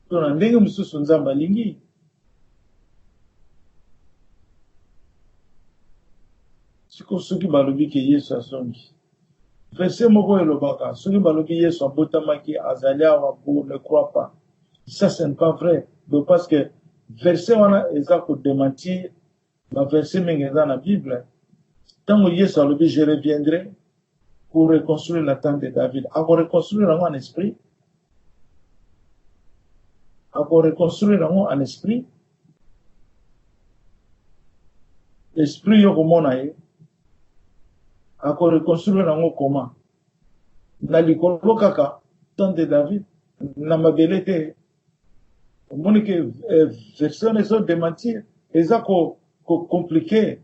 S1: to na ndenge mosusu nzambe alingi siko soki balobi ke Yesu azongi verset moko elobaka soki balobi Yesu abotamaki azali awa pour ne croit pas ça ce n'est pas vrai donc parce que verset wana eza kodémentir ba verset mingi eza na Bible ntango Yesu alobi je reviendrai pour reconstruire la tente de David. Ako reconstruire en esprit. Ako reconstruire en esprit. Esprit yo komona ye. Ako reconstruire en comment. Na likolo kaka tente de David. Na mabele te. Omoni ke version ezo démentir. Eza ko compliqué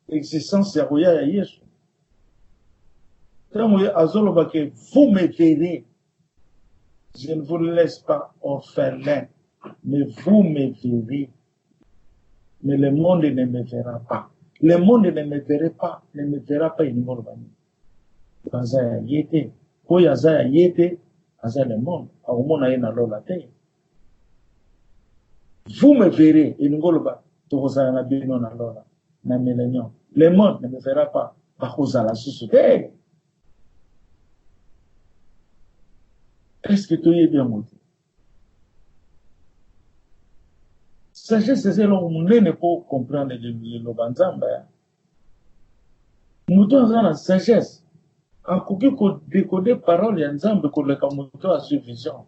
S1: l'existence ya koya ya Yesu. Que vous me verrez, je ne vous laisse pas orphelin, mais vous me verrez. Mais le monde ne me verra pas. Le monde ne me verra pas, ne me verra pas in Morbani. Bazaya yete, Poya Zaya yete, Aza le monde, Aumona yena lola te. Vous me verrez, in Ngolba, Tokozaya na bino na lola, na millennium. Le monde ne me verra pas, Bakoza la susute. Est-ce que tu es bien monté? Sagesse, c'est là où on ne peut comprendre le Lobanzamba. Mouton a la sagesse. A coupé qu'on décoder parole et ensemble qu'on le camoufle à suffision.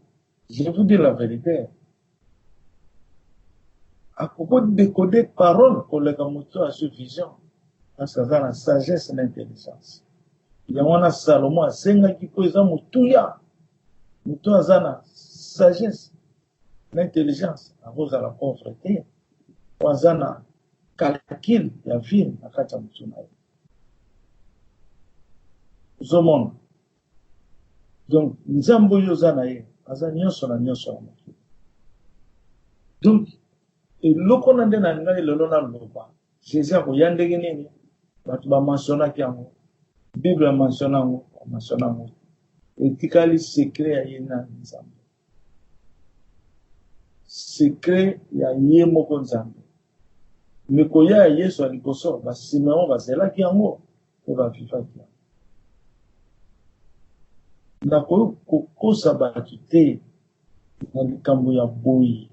S1: Je vous dis la vérité. A coupé décoder parole qu'on le camoufle à suffision. Parce que ça la sagesse et l'intelligence. Il y a un Salomon à Senga qui peut être moutouya. Mouton a la sagesse. L'intelligence, à cause de la pauvreté, wazana calcul ya vie na kati ya mutu na ye. Zomona. Donc, nzambo oyo oza na ye, aza nyonso na nyonso ya mokili. Donc, eloko na nde na ngai lelo na loba, Jésus akoya ndenge nini, bato bamentionaki yango, Bible amensiona yango, bamensiona yango. Etikali secret ya ye na nzambo. Secret ya ye moko nzambe. Mekoya ya Yesu alikoso, Simeon bazelaki yango, pe bavivaki yango. Nakoyo kokosa bato te na likambo ya boyi.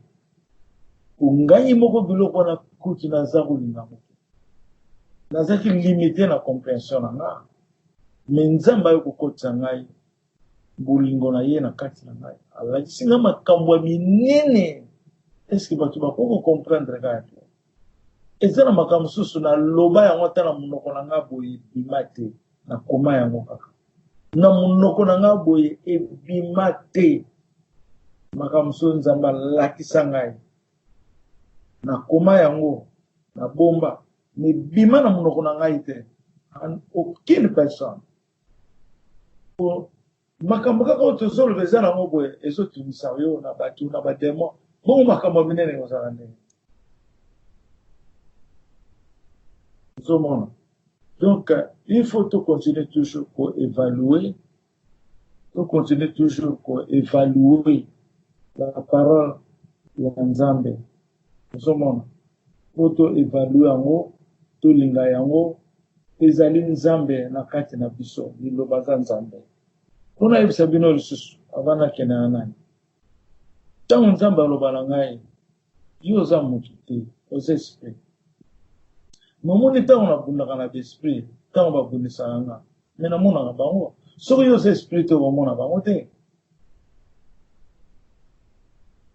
S1: Ngai moko biloko na kuti naza kolinga moto. Nazaki limité na compréhension na nga. Me nzambe ayo kokotisa ngai bolingo na ye na kati na ngai. Alakisi nga makambo ya minene. Est-ce que bato bakoko comprendre kaka? Eza na makambo mosusu na loba yango ata na monoko na nga boye ebima te na koma yango kaka. Na monoko na nga boye ebima te makambo mosusu nzambe alakisa ngai na koma yango na bomba me bima na monoko na ngai te. Aucune personne. Makambo kaka oyo tozoloba eza nango boye ezotumisa yo na bato na bademon. Bon, makambo minene kozala ndenge. Donc, il faut tout continuer toujours pour évaluer, la parole de Nzambe. Pour tout évaluer yango, tout linga yango, ezali Nzambe na kati na biso, liloba za Nzambe. Pona yebisa bino lisusu, avana kene na nani. Tango Nzambe aloba na ngai, yo oza motu te, oza esprit. Momoni ntango nabundaka na besprit, ntango babundisaka nga, me namonaka bango. Soki yo oza esprit te okomona bango te.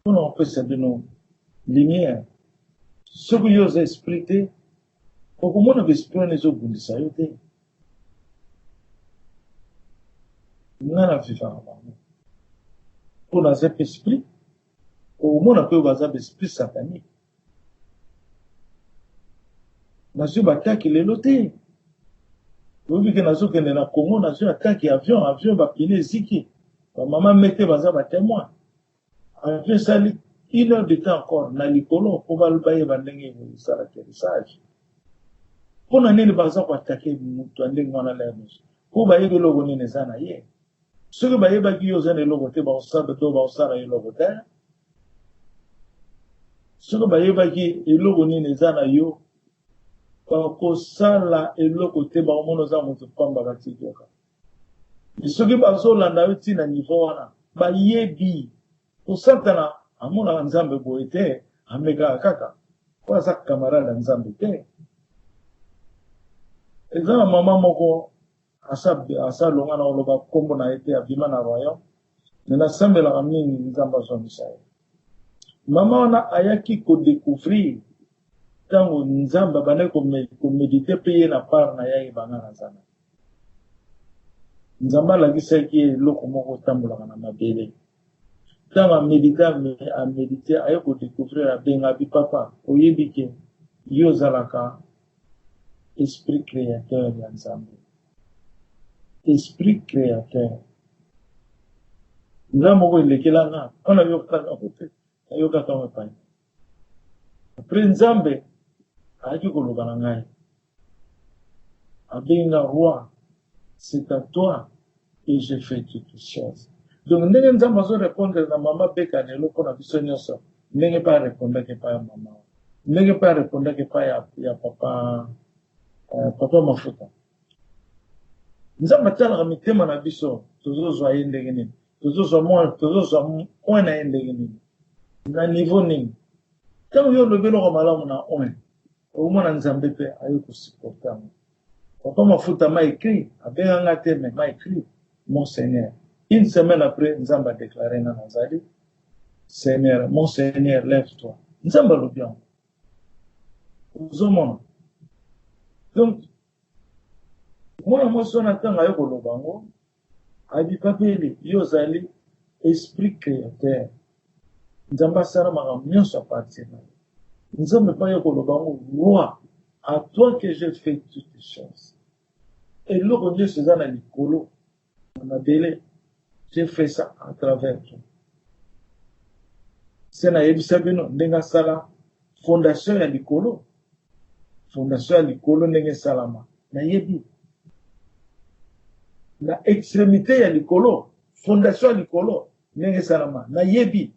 S1: Mpona kopesa bino lumière. Soki yo oza esprit te, okomona besprit wana ezobundisa yo te. Nga na vivaka bango. Mpo naza mpe esprit, okomona mpe baza besprit satanique. Nazwi bataki lelo te. Oyebi ke nazokende na Congo, nazwi ataki avion bapine eziki. Bamama mete baza batémoin. Avion esali 1 heure de temps encore na likolo mpo bayeba ndenge esala atterrissage. Mpo na nini baza koatake moto ya ndenge wana la biso? Mpo bayebi eloko nini eza na ye. Soki bayebaki yo oza na eloko te, bakosala eloko te. Soki bayebaki eloko nini eza na yo, bakosala eloko te, bakomona oza moto pamba batiki yoka. Soki bazolanda yo ntina niveau wana, bayebi kosantana amonaka Nzambe boye te, amekaka kaka po aza camarade ya Nzambe te. Eza na mama moko asa longa na oloba kombo na ete abima na royaume me nasambelaka mingi nzambe azwamisa ye mama wana ayaki kodécouvrir ntango nzambe abandaki komédite mpe ye na part na ye ebanga na zana nzambe alakisaki ye eloko moko otambolaka na mabele ntango amédite aye kodécouvrir abenga bipapa oyebi ke ye ozalaka esprit créateur ya nzambe esprit créateur nga moko elekelanga mpona yokakango te ayokakango epai apres nzambe ayaki koloba na ngai abenga roi c'est à toi et je fais toutes choses donc ndenge nzambe azorépondre na mama beka lelo mpona biso nyonso ndenge mpe arépondaki epai ya mama ndenge mpe arépondaki epai ya papa mafuta nzambe atalaka mitema na biso tozozwa ye ndenge nini tozozwa point na ye ndenge nini na niveau nini ntango yo olobi eloko malamu na point okomona nzambe mpe aye kosupporte yango papa mafuta m'a écrit abenganga te mais m'a écrit mon seigneur une semaine après nzambe a déclaré nga nazali seigneur mon seigneur lève toi nzambe alobi yango ozomona donc mwana mwasi wana ntango aye koloba yango abipa mpe yo ozali esprit créateur nzambe asala makambo nyonso apartir na ye nzambe mpe aye koloba yango roi à toi que je fais toutes les choses eloko nyonso eza na likolo na mabele j'ai fait ça à travers toi se nayebisa bino ndenge asala fondation ya likolo ndenge esalama nayebi na extrémité ya likolo fondation ya likolo ndenge esalama nayebi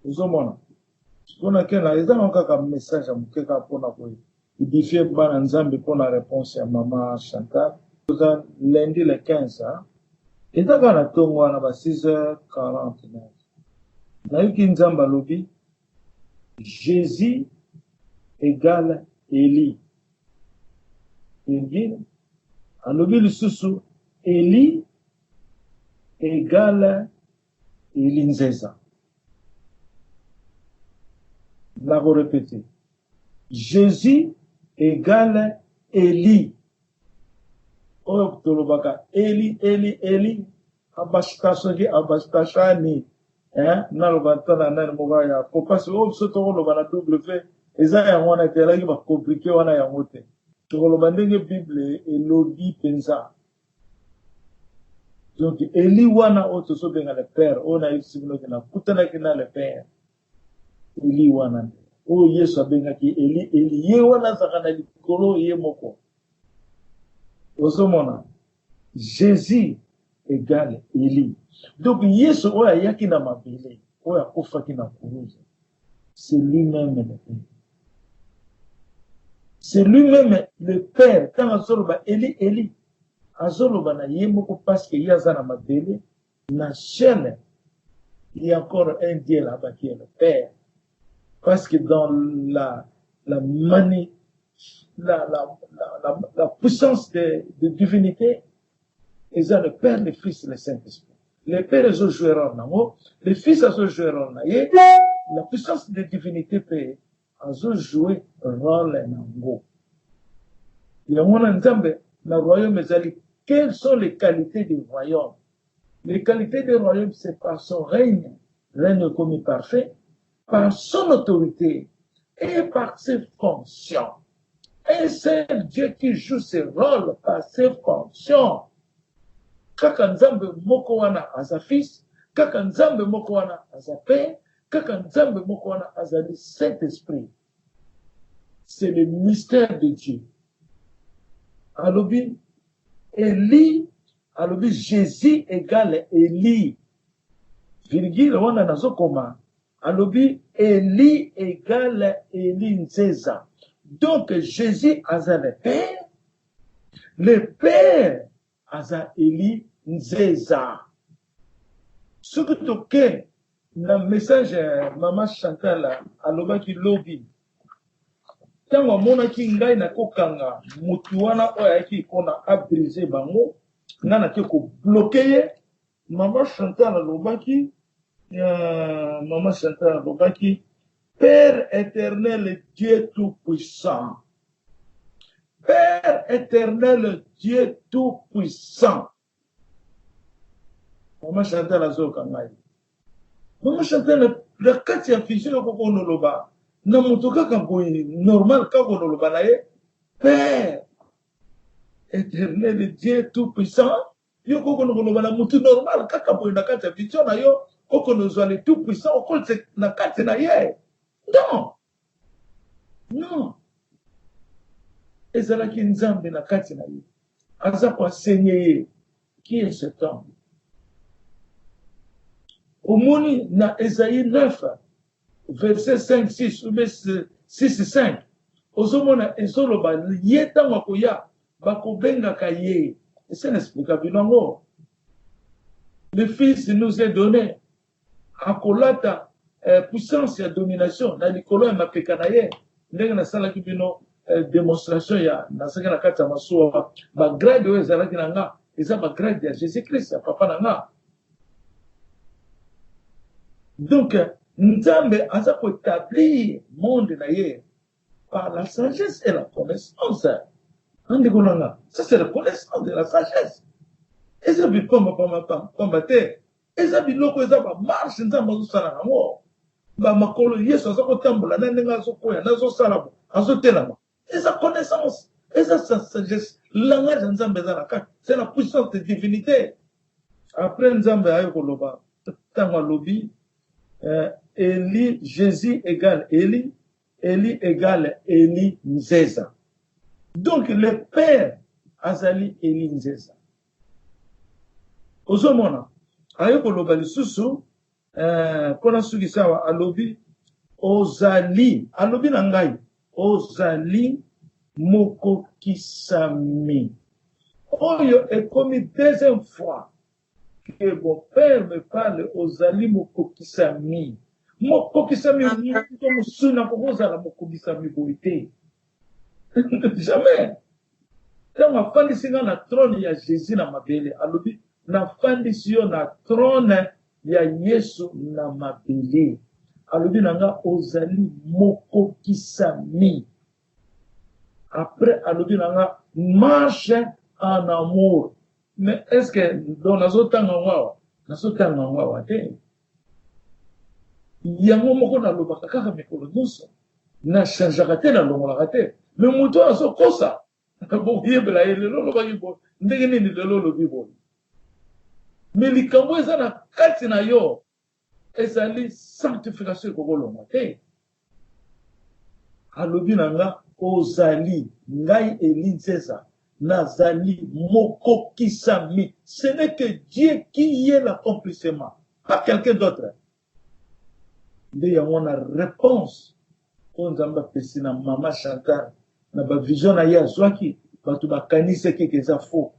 S1: ozomona mpona kena eza na kaka message ya moke kaka mpona koedifie bana nzambe mpona réponse ya mama Chantal oza lundi le 15 eza kaka na ntongo wana ba 6h49 nayoki nzambe alobi Jésus égale Élie alobi lisusu Élie égale Élie nzeza la répéter Jésus égale Élie oyo tolobaka Élie abashitashani naloba ntana nani moko ya po parce oyo biso tokoloba na w eza yango wana te elaki bacomplike wana yango te tokoloba ndenge bible elobi mpenza donc Élie wana oyo tozobenga le père oyo nayebisi binoki nakutanaki na le père Élie wana nde oyo yesu abengaki Élie ye wana azalaka na likolo ye moko ozomona Jésus égale Élie donc yesu oyo ayaki na mabele oyo akufaki na kuruze c'est lui-même le père c'est lui-même le père ntango azoloba Élie azoloba na ye moko parce que ye aza na mabele na chaîne il y a encore un Dieu là-bas qui est le père parce que dans la puissance de divinité ils ont le Père, le Fils et le Saint-Esprit. Le Père est au joueur en amour, le Fils est au joueur en amour, la puissance de divinité peut jouer rôle en amour. Il y a un ensemble dans le royaume, quelles sont les qualités du royaume? Les qualités du royaume, c'est par son règne commis parfait, par son autorité et par ses fonctions. Et c'est Dieu qui joue ce rôle par ses fonctions. Kaka nzambe moko wana aza fils, kaka nzambe moko wana aza père, kaka nzambe moko wana aza le Saint-Esprit. C'est le mystère de Dieu. Alobi, Élie, alobi Jésus égale Élie. Virgile wana nazokoma. Alobi Élie égale Élie nzeza. Donc Jésus aza le père aza Élie nzeza. Ce que toke na message maman Chantal alobaki lobi Tango mona ki ngai na kokanga mutu wana oyo ayaki kona abrise bango nga na ke ko bloquer Maman Chantal alobaki Maman Chantal alobaki Père éternel Dieu tout-puissant, Père éternel Dieu tout-puissant. Maman Chantal azoka ngai. Maman Chantal la kati ya fiction ko konoloba. Na mutu kaka boy normal ka konoloba na ye. Père éternel Dieu tout-puissant. Yo ko konoloba na mutu normal kaka boy na kati ya fiction na yo ko konozwa le tout-puissant o ko na kati na ye. Non. Non. Ezalaki nzambe na kati na ye. Aza ko enseigner qui est cet homme. Omoni na Esaïe 9, verset 5, 6, ou 6, 5. Ozomona ezoloba ye tango koya bakobenga kaye. Et c'est l'explication nango. Le Fils nous est donné. Akolata puissance et domination. Na likolo ya mapeka na ye. Ndenge na sala ki bino démonstration ya na saka na kata masuwa. Ba grade oyo ezalaki na nga. Eza ba grade ya Jésus-Christ ya papa na nga. Donc, Nzambe a établi le monde par la sagesse et la connaissance. Ça, c'est la connaissance de la sagesse. Et ça, c'est combattre. Et ça, c'est la marche. Et ça, c'est la connaissance. Et ça, c'est la sagesse. C'est la puissance de divinité. Après, Nzambe a eu le lobby. Eli, Jésus égale Eli, Eli égale Eli Nzeza. Donc le père azali Eli Nzeza. Ozomona, ayoko loba lisusu, kona suki sawa alobi, ozali, alobi na ngai, ozali mokokisami. Oyo ekomi deuxième fois. Que mon père me parle aux ali mokokisami. Mokokisami, jamais. Quand ma femme ici na trône, il y a Jésus na mabele. Alors, na femme ici na trône, il y a Yesu na mabele. Alors, nanga ozali mokokisami. Après, alors, nanga marche en amour. Mais est-ce que dans la zone tangawa, yango moko na lobaka kaka mikolo nyonso na changeaka te na longolaka te me moto azokosa boyebela ye lelo olobaki boye ndenge nini lelo olobi boye me likambo eza na kati na yo ezali sanctification ekokolonga te alobi na nga ozali ngai Eli Nzeza Nazali mokokisami. Ce n'est que Dieu qui y est l'accomplissement, pas quelqu'un d'autre. Il y a une réponse. On a fait na Maman Chantal, na ba vision na ya zwaki, batu ba kanise ki keza faux.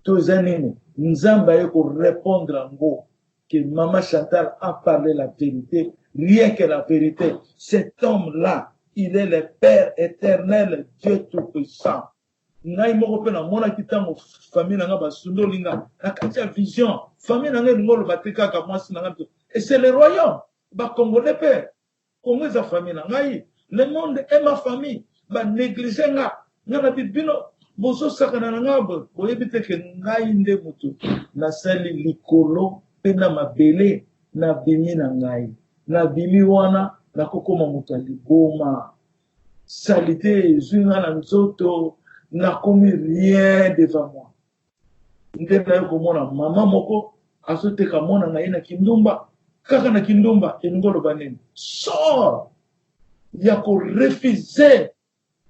S1: Tous années, Nzamba yeko répondre ngo que Maman Chantal a parlé la vérité, rien que la vérité. Cet homme-là, il est le Père éternel, Dieu tout-puissant. Ngai moko pe na mona kitango famille na nga basundo linga na kati ya vision famille na nga ngolo bateka ka mwasi na nga et c'est le royaume ba congolais pe Congo za famille na ngai le monde est ma famille ba négliger nga na bibino bozo sakana na nga bo yebite ke ngai nde mutu na sali likolo pe na mabele na bimi na ngai na bimi wana na kokoma mutu liboma salité zunga na nzoto n'a commis rien devant moi. Ndena ko mona mama moko asote ka mona na ina kindumba kaka na kindumba engolo banene sort ya ko refuser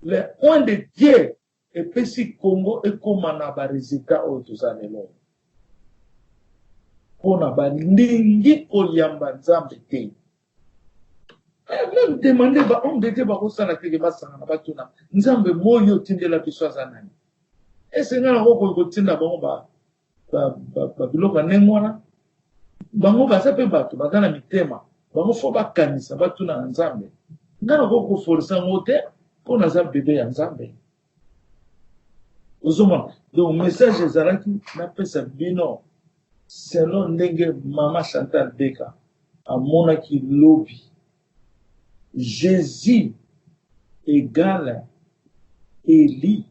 S1: le point de Dieu et puis si Congo et comme na ba résultat au tout ça lelo pona ba ndingi ko yamba nzambe te. Même demander ba on de Dieu ba ko sana ke ba sana na batuna nzambe moyo tindela biso za nani ese ngana ko tinda bango ba biloko nengwana bango ba sape bato ba kana mitema bango fo ba kanisa batuna nzambe ngana ko forcer ngote pour naza bébé ya nzambe. Ozoma, donc message ezalaki napesa bino selon ndenge Mama Chantal Beka amonaki lobi. Jésus égale Élie.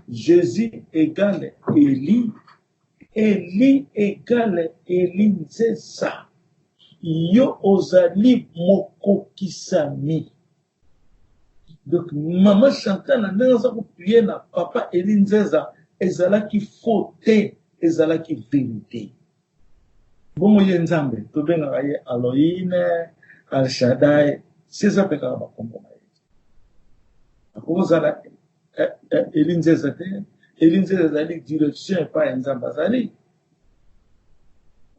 S1: Jésus égale Élie. Élie égale Élie Nzeza. Yo ozali mokokisami. Donc, Maman Chantal a prié na papa Élie Nzeza, ezalaki faute, ezalaki vérité. Bon, moye nzambe, to benga aye Aloïne, Al Shaddai, c'est ça peka ba kombo na ye. Ako zala Élie Nzeza te, Élie Nzeza ezali direction pa nzambe azali.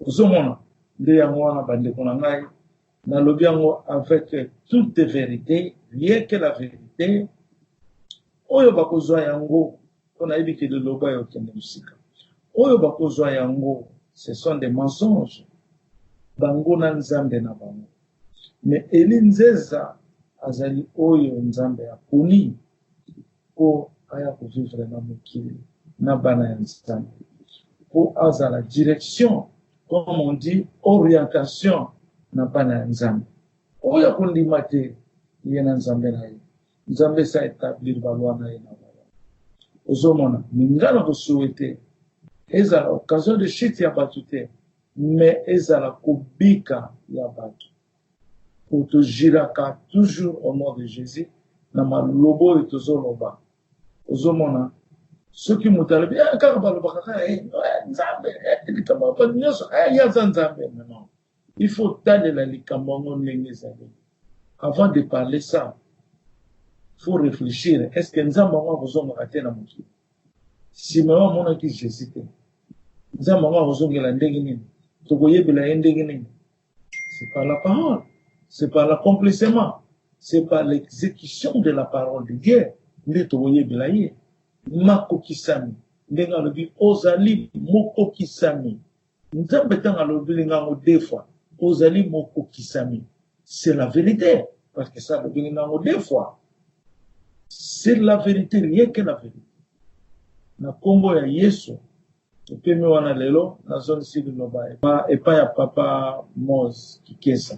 S1: Ozomona nde yango wana bandeko na ngai nalobi yango avec toute vérité, rien que la vérité. Oyo bakozwa yango on a dit que le loba est okende musika. Oyo bakozwa yango ce sont des mensonges. Bango na nzambe na bango. Mais Élie Nzeza azali oyo nzambe aponi po aya ko vivre na mokili na bana ya nzambe. Po azala direction, comme on dit, orientation na bana ya nzambe. Oyo kondima te yena nzambe na ye. Nzambe sa établir balwa na ye na bala. Ozomona, mingana ko souhaiter ezala occasion de chute ya batu te, mais ezala kobika ya batu. Pour te giraka toujours au nom de Jésus, na malobo et tozoloba. Ozomona, ceux qui m'ont dit, kaka baloba kaka, nzambe, likamba pa nyoso, ya nzambe, non. Il faut taler la likambo ndenge zali. Avant de parler ça, il faut réfléchir. Est-ce que nzambe wa bozonga kate na mokili? Si maman mona ki Jésus te. Nzambe wa bozonga la ndenge nini? Tokoyebela ye ndenge nini? C'est par la parole. C'est par l'accomplissement. C'est par l'exécution de la parole de Dieu. Nde tokoyebela ye. Makokisami. Ndenga lobi ozali mokokisami. Nzambe tanga lobi ngango deux fois. Ozali mokokisami. C'est la vérité. Parce que ça lobi ngango deux fois. C'est la vérité, rien que la vérité. Na kombo ya Yesu. Epemi wana lelo na zone sili loba. Epa ya papa Moz Kikesa.